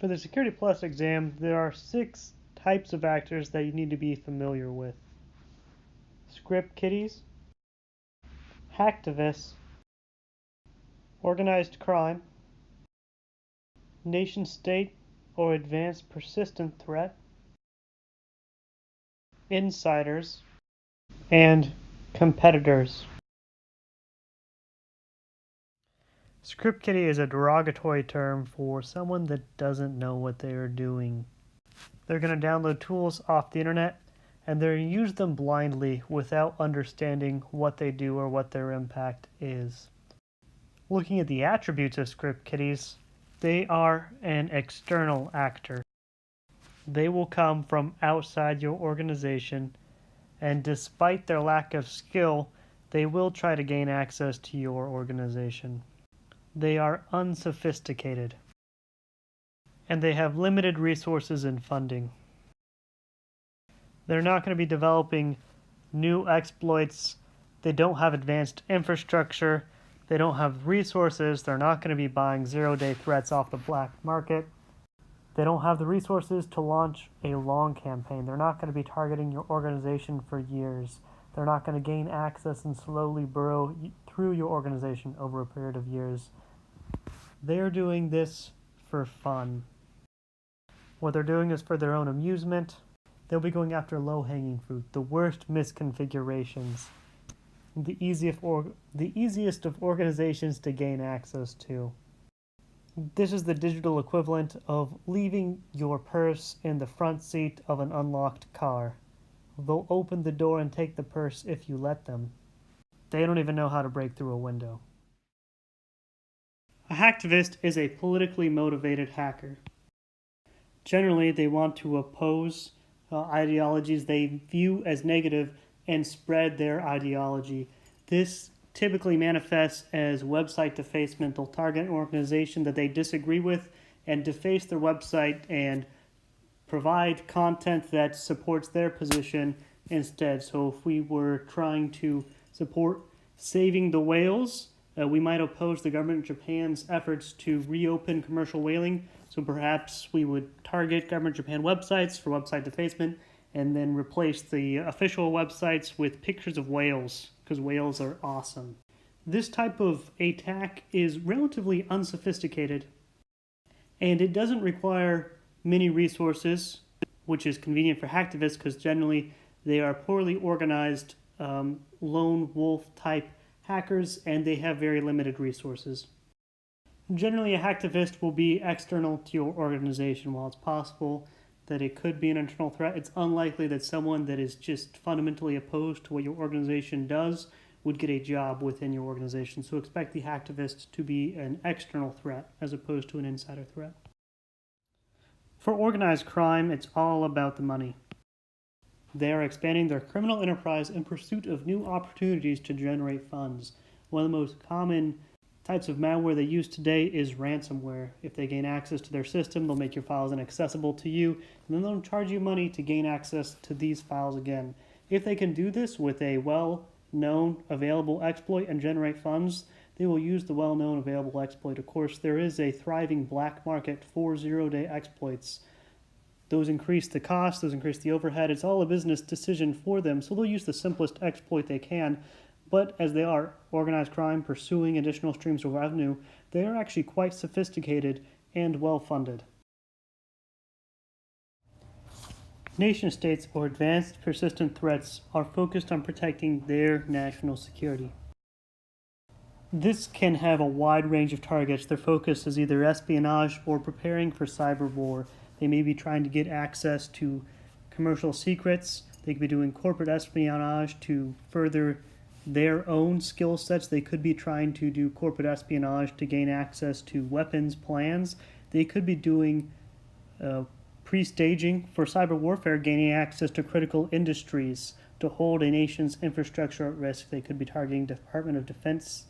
For the Security Plus exam, there are 6 types of actors that you need to be familiar with. Script kiddies, hacktivists, organized crime, nation-state or advanced persistent threat, insiders, and competitors. Script kiddie is a derogatory term for someone that doesn't know what they are doing. They're going to download tools off the internet and they're going to use them blindly without understanding what they do or what their impact is. Looking at the attributes of script kiddies, they are an external actor. They will come from outside your organization, and despite their lack of skill, they will try to gain access to your organization. They are unsophisticated, and they have limited resources and funding. They're not going to be developing new exploits. They don't have advanced infrastructure. They don't have resources. They're not going to be buying zero-day threats off the black market. They don't have the resources to launch a long campaign. They're not going to be targeting your organization for years. They're not going to gain access and slowly burrow through your organization over a period of years. They're doing this for fun. What they're doing is for their own amusement. They'll be going after low-hanging fruit, the worst misconfigurations, the easiest of organizations to gain access to. This is the digital equivalent of leaving your purse in the front seat of an unlocked car. They'll open the door and take the purse if you let them. They don't even know how to break through a window. A hacktivist is a politically motivated hacker. Generally, they want to oppose ideologies they view as negative and spread their ideology. This typically manifests as website defacement. They'll target an organization that they disagree with and deface their website and provide content that supports their position instead. So if we were trying to support saving the whales, we might oppose the government of Japan's efforts to reopen commercial whaling. So perhaps we would target government of Japan websites for website defacement and then replace the official websites with pictures of whales, because whales are awesome. This type of attack is relatively unsophisticated, and it doesn't require many resources, which is convenient for hacktivists because generally they are poorly organized lone wolf type hackers and they have very limited resources. Generally, a hacktivist will be external to your organization. While it's possible that it could be an internal threat, it's unlikely that someone that is just fundamentally opposed to what your organization does would get a job within your organization. So expect the hacktivist to be an external threat as opposed to an insider threat. For organized crime, it's all about the money. They are expanding their criminal enterprise in pursuit of new opportunities to generate funds. One of the most common types of malware they use today is ransomware. If they gain access to their system, they'll make your files inaccessible to you, and then they'll charge you money to gain access to these files again. If they can do this with a well-known available exploit and generate funds, they will use the well-known available exploit. Of course, there is a thriving black market for zero-day exploits. Those increase the cost, those increase the overhead. It's all a business decision for them, so they'll use the simplest exploit they can. But as they are organized crime pursuing additional streams of revenue, they are actually quite sophisticated and well-funded. Nation-states or advanced persistent threats are focused on protecting their national security. This can have a wide range of targets. Their focus is either espionage or preparing for cyber war. They may be trying to get access to commercial secrets. They could be doing corporate espionage to further their own skill sets. They could be trying to do corporate espionage to gain access to weapons plans. They could be doing pre-staging for cyber warfare, gaining access to critical industries to hold a nation's infrastructure at risk. They could be targeting Department of Defense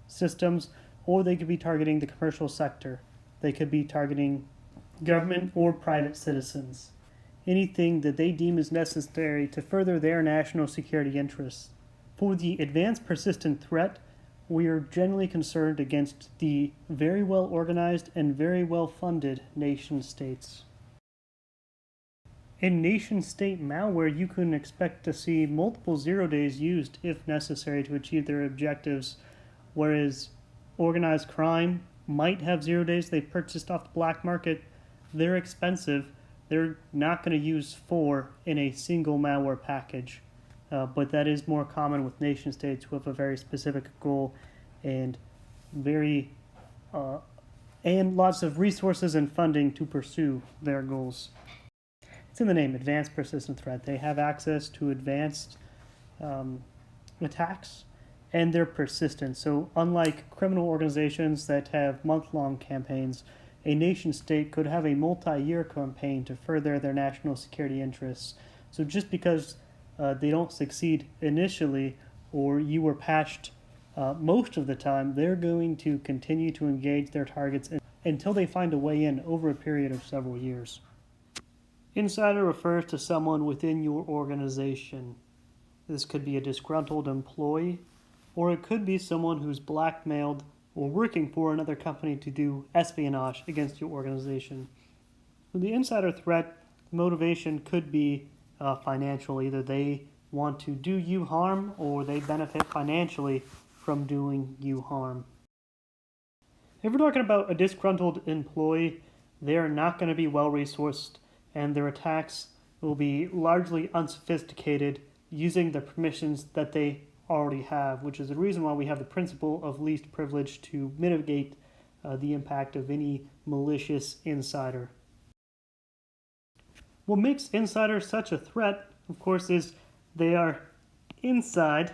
systems, or they could be targeting the commercial sector. They could be targeting government or private citizens. Anything that they deem is necessary to further their national security interests. For the advanced persistent threat, we are generally concerned against the very well organized and very well funded nation states. In nation state malware, you can expect to see multiple 0 days used if necessary to achieve their objectives, whereas organized crime might have 0 days they purchased off the black market. They're expensive. They're not going to use 4 in a single malware package. But that is more common with nation states who have a very specific goal and and lots of resources and funding to pursue their goals. It's in the name, advanced persistent threat. They have access to advanced attacks, and they're persistent. So unlike criminal organizations that have month-long campaigns, a nation state could have a multi-year campaign to further their national security interests. So just because they don't succeed initially, or you were patched most of the time, they're going to continue to engage their targets until they find a way in over a period of several years. Insider refers to someone within your organization. This could be a disgruntled employee, or it could be someone who's blackmailed or working for another company to do espionage against your organization. With the insider threat, motivation could be financial. Either they want to do you harm or they benefit financially from doing you harm. If we're talking about a disgruntled employee, they're not going to be well resourced, and their attacks will be largely unsophisticated, using the permissions that they already have, which is the reason why we have the principle of least privilege to mitigate the impact of any malicious insider. What makes insiders such a threat, of course, is they are internal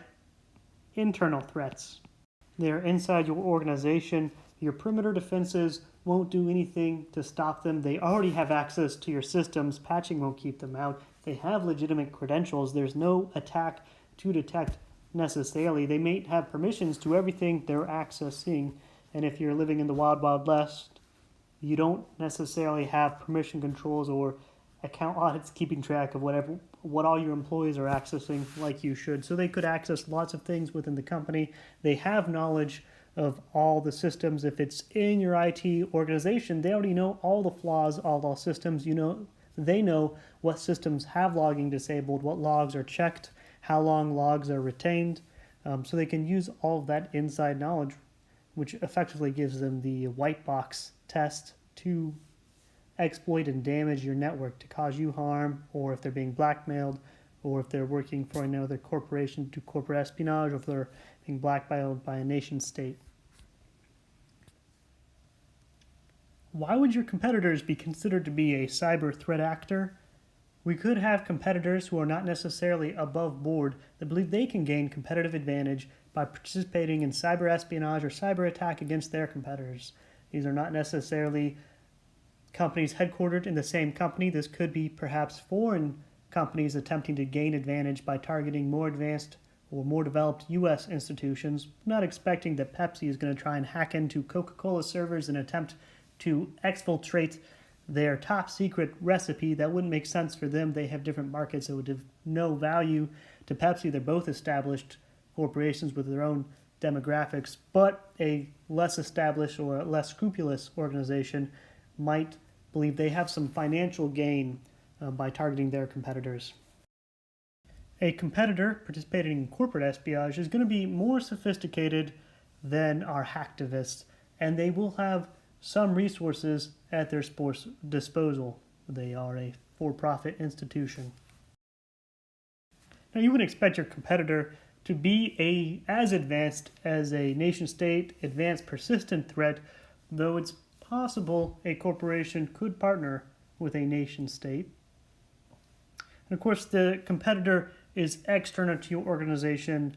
threats. They are inside your organization. Your perimeter defenses won't do anything to stop them. They already have access to your systems. Patching won't keep them out. They have legitimate credentials. There's no attack to detect necessarily. They may have permissions to everything they're accessing. And if you're living in the wild, wild west, you don't necessarily have permission controls or account audits keeping track of what all your employees are accessing like you should. So they could access lots of things within the company. They have knowledge of all the systems. If it's in your IT organization, they already know all the flaws, all the systems. They know what systems have logging disabled, what logs are checked, how long logs are retained. So they can use all of that inside knowledge, which effectively gives them the white box test to exploit and damage your network to cause you harm, or if they're being blackmailed, or if they're working for another corporation to do corporate espionage, or if they're being blackmailed by a nation state. Why would your competitors be considered to be a cyber threat actor? We could have competitors who are not necessarily above board that believe they can gain competitive advantage by participating in cyber espionage or cyber attack against their competitors. These are not necessarily companies headquartered in the same company. This could be perhaps foreign companies attempting to gain advantage by targeting more advanced or more developed U.S. institutions, not expecting that Pepsi is going to try and hack into Coca-Cola servers and attempt to exfiltrate their top secret recipe. That wouldn't make sense for them. They have different markets. It would have no value to Pepsi. They're both established corporations with their own demographics, but a less established or a less scrupulous organization might believe they have some financial gain by targeting their competitors. A competitor participating in corporate espionage is going to be more sophisticated than our hacktivists, and they will have some resources at their disposal. They are a for-profit institution. Now, you would expect your competitor to be as advanced as a nation-state advanced persistent threat, though it's possible a corporation could partner with a nation-state. And of course, the competitor is external to your organization.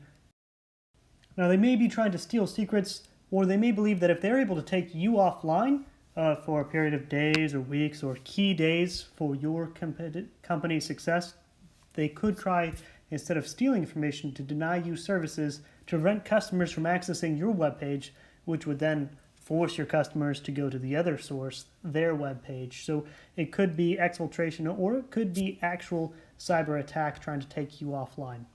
Now, they may be trying to steal secrets, or they may believe that if they're able to take you offline for a period of days or weeks or key days for your company's success, they could try, instead of stealing information, to deny you services to prevent customers from accessing your webpage, which would then force your customers to go to the other source, their webpage. So it could be exfiltration, or it could be actual cyber attack trying to take you offline.